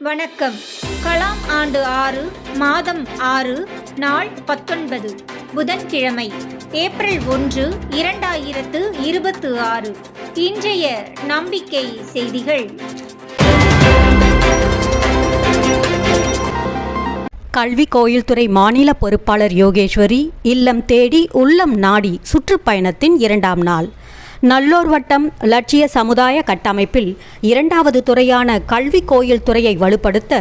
வணக்கம். கலாம் ஆண்டு 6 மாதம் 6 நாள் 19 புதன்கிழமை ஏப்ரல் 1 2026. இன்றைய நம்பிக்கை செய்திகள். கல்வி கோயில்துறை மாநில பொறுப்பாளர் யோகேஸ்வரி இல்லம் தேடி உள்ளம் நாடி சுற்றுப்பயணத்தின் 2ஆம் நாள். நல்லூர் வட்டம் லட்சிய சமுதாய கட்டமைப்பில் 2வது துறையான கல்வி கோயில் துறையை வலுப்படுத்த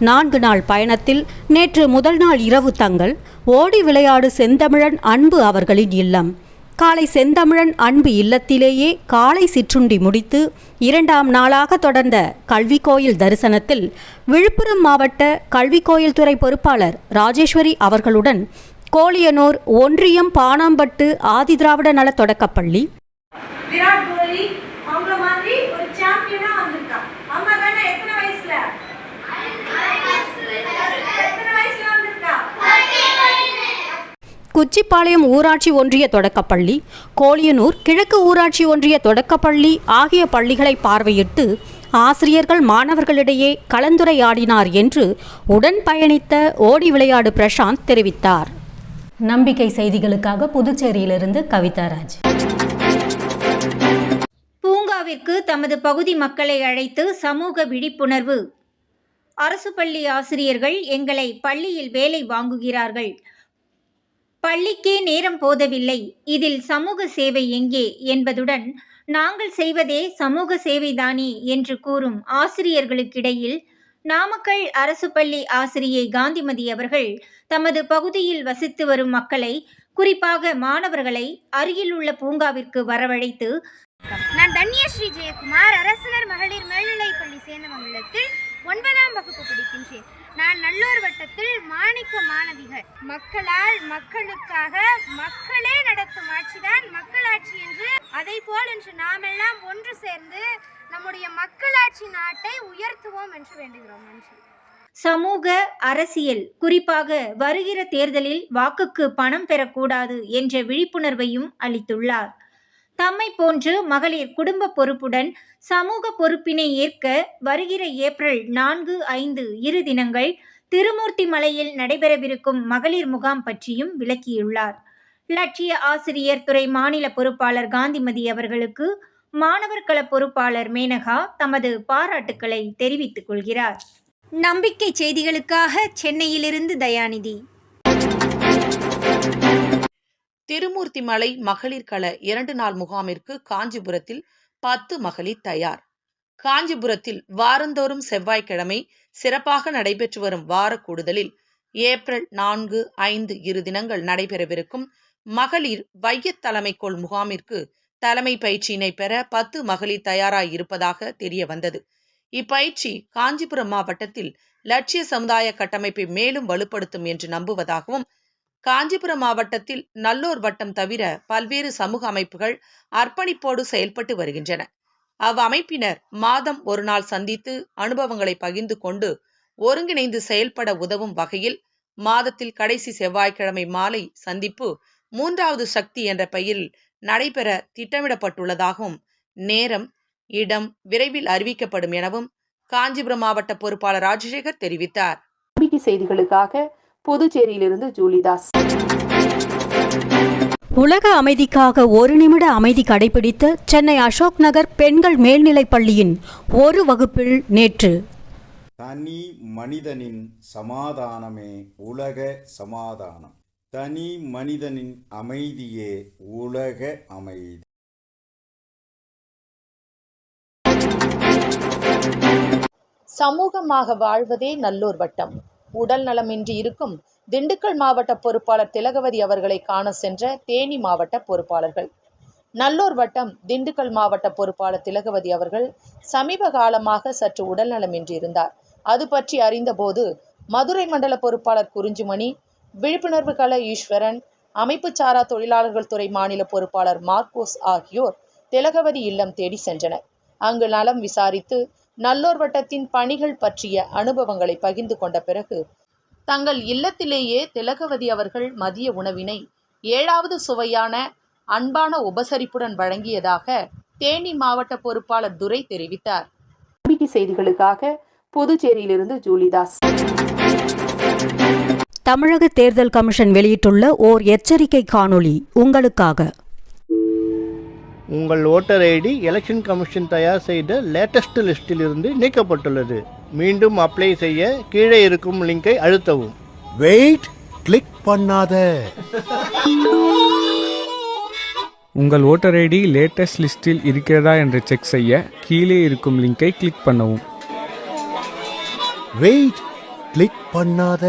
4 நாள் பயணத்தில் நேற்று முதல் நாள் இரவு தங்கள் ஓடி விளையாடு செந்தமிழன் அன்பு அவர்களின் இல்லம். காலை செந்தமிழன் அன்பு இல்லத்திலேயே காலை சிற்றுண்டி முடித்து 2ஆம் நாளாக தொடர்ந்த கல்வி கோயில் தரிசனத்தில் விழுப்புரம் மாவட்ட கல்வி கோயில் துறை பொறுப்பாளர் ராஜேஸ்வரி அவர்களுடன் கோலியனூர் ஒன்றியம் பானாம்பட்டு ஆதிதிராவிட நல தொடக்கப்பள்ளி விராட் கோலி அவங்கள மாதிரி ஒரு சாம்பியனா வந்திருக்கா. அம்மா தானே எத்தனை வயசுல வந்திருக்கா? குச்சிப்பாளையம் ஊராட்சி ஒன்றிய தொடக்கப்பள்ளி, கோலியனூர் கிழக்கு ஊராட்சி ஒன்றிய தொடக்கப்பள்ளி ஆகிய பள்ளிகளை பார்வையிட்டு ஆசிரியர்கள் மாணவர்களிடையே கலந்துரையாடினார் என்று உடன் பயணித்த ஓடி விளையாடு பிரசாந்த் தெரிவித்தார். நம்பிக்கை செய்திகளுக்காக புதுச்சேரியிலிருந்து கவிதாராஜ். பூங்காவிற்கு தமது பகுதி மக்களை அழைத்து சமூக விழிப்புணர்வு. அரசு பள்ளி ஆசிரியர்கள் எங்களை பள்ளியில் வேலை வாங்குகிறார்கள். பள்ளிக்கே நேரம் போதவில்லை. இதில் சமூக சேவை எங்கே என்பதுடன் நாங்கள் செய்வதே சமூக சேவைதானே என்று கூறும் ஆசிரியர்களுக்கிடையில் நாமக்கல் அரசு பள்ளி ஆசிரியை காந்திமதி அவர்கள் தமது பகுதியில் வசித்து வரும் மக்களை, குறிப்பாக மாணவர்களை அருகில் உள்ள பூங்காவிற்கு வரவழைத்து, நான் தன்யஸ்ரீ ஜெயக்குமார், அரசினர் மகளிர் மேல்நிலைப்பள்ளி சேந்தமங்கலத்தில் 9ஆம் வகுப்பு படிக்கின்றேன். நான் நல்லூர் வட்டத்தில் மாணிக்க மாணவிகள். மக்களால் மக்களுக்காக மக்களே நடத்தும் ஆட்சிதான் மக்களாட்சி என்று, அதை போல் என்று நாமெல்லாம் ஒன்று சேர்ந்து நம்முடைய மக்களாட்சி நாட்டை உயர்த்துவோம் என்று வேண்டுகிறோம். நன்றி. சமூக அரசியல், குறிப்பாக வருகிற தேர்தலில் வாக்குக்கு பணம் பெறக்கூடாது என்ற விழிப்புணர்வையும் அளித்துள்ளார். தம்மை போன்று மகளிர் குடும்ப பொறுப்புடன் சமூக பொறுப்பினை ஏற்க வருகிற ஏப்ரல் 4, 5 இரு தினங்கள் திருமூர்த்தி மலையில் நடைபெறவிருக்கும் மகளிர் முகாம் பற்றியும் விளக்கியுள்ளார். லட்சிய ஆசிரியர் துறை மாநில பொறுப்பாளர் காந்திமதி அவர்களுக்கு மாணவர் கள பொறுப்பாளர் மேனகா தமது பாராட்டுக்களை தெரிவித்துக் கொள்கிறார். நம்பிக்கை செய்திகளுக்காக சென்னையிலிருந்து தயாநிதி. திருமூர்த்தி மலை மகளிர் கள 2 நாள் முகாமிற்கு காஞ்சிபுரத்தில் 10 மகளிர் தயார். காஞ்சிபுரத்தில் வாரந்தோறும் செவ்வாய்க்கிழமை சிறப்பாக நடைபெற்று வரும் வார கூடுதலில் ஏப்ரல் 4, 5 இரு தினங்கள் நடைபெறவிருக்கும் மகளிர் வைய தலைமைக்கோள் முகாமிற்கு தலைமை பயிற்சியினை பெற 10 மகளிர் தயாராய் இருப்பதாக தெரிய வந்தது. இப்பயிற்சி காஞ்சிபுரம் மாவட்டத்தில் லட்சிய சமுதாய கட்டமைப்பை மேலும் வலுப்படுத்தும் என்று நம்புவதாகவும், காஞ்சிபுரம் மாவட்டத்தில் நல்லூர் வட்டம் தவிர பல்வேறு சமூக அமைப்புகள் அர்ப்பணிப்போடு செயல்பட்டு வருகின்றன. அவ்வமைப்பினர் மாதம் ஒரு நாள் சந்தித்து அனுபவங்களை பகிர்ந்து கொண்டு ஒருங்கிணைந்து செயல்பட உதவும் வகையில் மாதத்தில் கடைசி செவ்வாய்க்கிழமை மாலை சந்திப்பு 3வது சக்தி என்ற பெயரில் நடைபெற திட்டமிடப்பட்டுள்ளதாகவும், நேரம் இடம் விரைவில் அறிவிக்கப்படும் எனவும் காஞ்சிபுரம் மாவட்ட பொறுப்பாளர் ராஜசேகர் தெரிவித்தார். நம்பிக்கை செய்திகளுக்காக புதுச்சேரியிலிருந்து ஜூலிதாஸ். உலக அமைதிக்காக 1 நிமிட அமைதி கடைபிடித்த சென்னை அசோக் நகர் பெண்கள் மேல்நிலைப் பள்ளியின் ஒரு வகுப்பில் நேற்று தனி மனிதனின் சமாதானமே உலக சமாதானம், தனி மனிதனின் அமைதியே உலக அமைதி. சமூகமாக வாழ்வதே நல்லூர் வட்டம். உடல் நலமின்றி இருக்கும் திண்டுக்கல் மாவட்ட பொறுப்பாளர் திலகவதி அவர்களை காண சென்ற தேனி மாவட்ட பொறுப்பாளர்கள். நல்லூர் வட்டம் திண்டுக்கல் மாவட்ட பொறுப்பாளர் திலகவதி அவர்கள் சமீப காலமாக சற்று உடல் நலமின்றி இருந்தார். அது பற்றி அறிந்தபோது மதுரை மண்டல பொறுப்பாளர் குறிஞ்சிமணி, விழிப்புணர்வு கள ஈஸ்வரன், அமைப்பு சாரா தொழிலாளர்கள் துறை மாநில பொறுப்பாளர் மார்க்கோஸ் ஆகியோர் திலகவதி இல்லம் தேடி சென்றனர். அங்கு நலம் விசாரித்து நல்லூர் வட்டத்தின் பணிகள் பற்றிய அனுபவங்களை பகிர்ந்து கொண்ட பிறகு தங்கள் இல்லத்திலேயே திலகவதி அவர்கள் மதிய உணவினை 7வது சுவையான அன்பான உபசரிப்புடன் வழங்கியதாக தேனி மாவட்ட பொறுப்பாளர் துரை தெரிவித்தார். நம்பிக்கை செய்திகளுக்காக புதுச்சேரியிலிருந்து ஜூலிதாஸ். தமிழக தேர்தல் கமிஷன் வெளியிட்டுள்ள ஓர் எச்சரிக்கை காணொளி உங்களுக்காக. உங்கள் ஓட்டர் ஐடி எலெக்ஷன் கமிஷன் தயார் செய்த லேட்டஸ்ட் லிஸ்டில் இருந்து நீக்கப்பட்டுள்ளது. மீண்டும் அப்ளை செய்ய கீழே இருக்கும் லிங்கை அழுத்தவும். வெயிட், கிளிக் பண்ணாத. உங்கள் ஓட்டர் ஐடி லேட்டஸ்ட் லிஸ்டில் இருக்கிறதா என்று செக் செய்ய கீழே இருக்கும் லிங்கை கிளிக் பண்ணவும். வெயிட், கிளிக் பண்ணாத.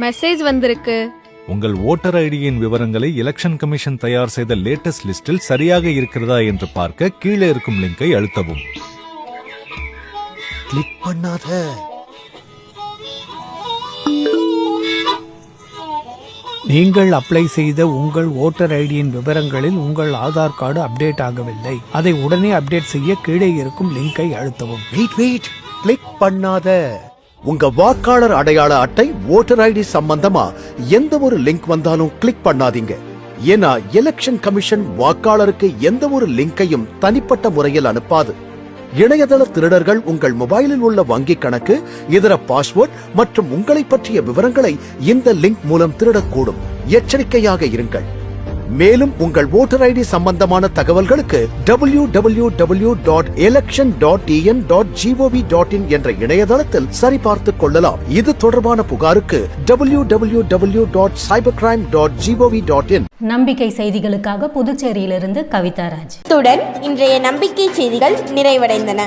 மெசேஜ் வந்திருக்கு. உங்கள் ஓட்டர் ஐடியின் விவரங்களை எலெக்ஷன் கமிஷன் தயார் செய்த லேட்டஸ்ட் லிஸ்டில் சரியாக இருக்கிறதா என்று பார்க்க கீழே இருக்கும் லிங்கை அழுத்தவும். கிளிக் பண்ணாத. நீங்கள் அப்ளை செய்த உங்கள் ஓட்டர் ஐடியின் விவரங்களில் உங்கள் ஆதார் கார்டு அப்டேட் ஆகவில்லை. அதை உடனே அப்டேட் செய்ய கீழே இருக்கும் லிங்கை அழுத்தவும். வெயிட், கிளிக் பண்ணாத. உங்க வாக்காளர் அடையாள அட்டை, ஓட்டர் ஐடி சம்பந்தமா எந்த ஒரு லிங்க் வந்தாலும் கிளிக் பண்ணாதீங்க. ஏன்னா எலெக்ஷன் கமிஷன் வாக்காளருக்கு எந்த ஒரு லிங்கையும் தனிப்பட்ட முறையில் அனுப்பாது. இணையதள திருடர்கள் உங்கள் மொபைலில் உள்ள வங்கி கணக்கு, இதர பாஸ்வேர்ட் மற்றும் உங்களை பற்றிய விவரங்களை இந்த லிங்க் மூலம் திருடக்கூடும். எச்சரிக்கையாக இருங்கள். மேலும் உங்கள் ஓட்டர் ஐடி சம்பந்தமான தகவல்களுக்கு www.election.en.gov.in என்ற இணையதளத்தில் சரிபார்த்துக் கொள்ளலாம். இது தொடர்பான புகாருக்கு www.cybercrime.gov.in. நம்பிக்கை செய்திகளுக்காக புதுச்சேரியிலிருந்து கவிதா ராஜ். இத்துடன் இன்றைய நம்பிக்கை செய்திகள் நிறைவடைந்தன.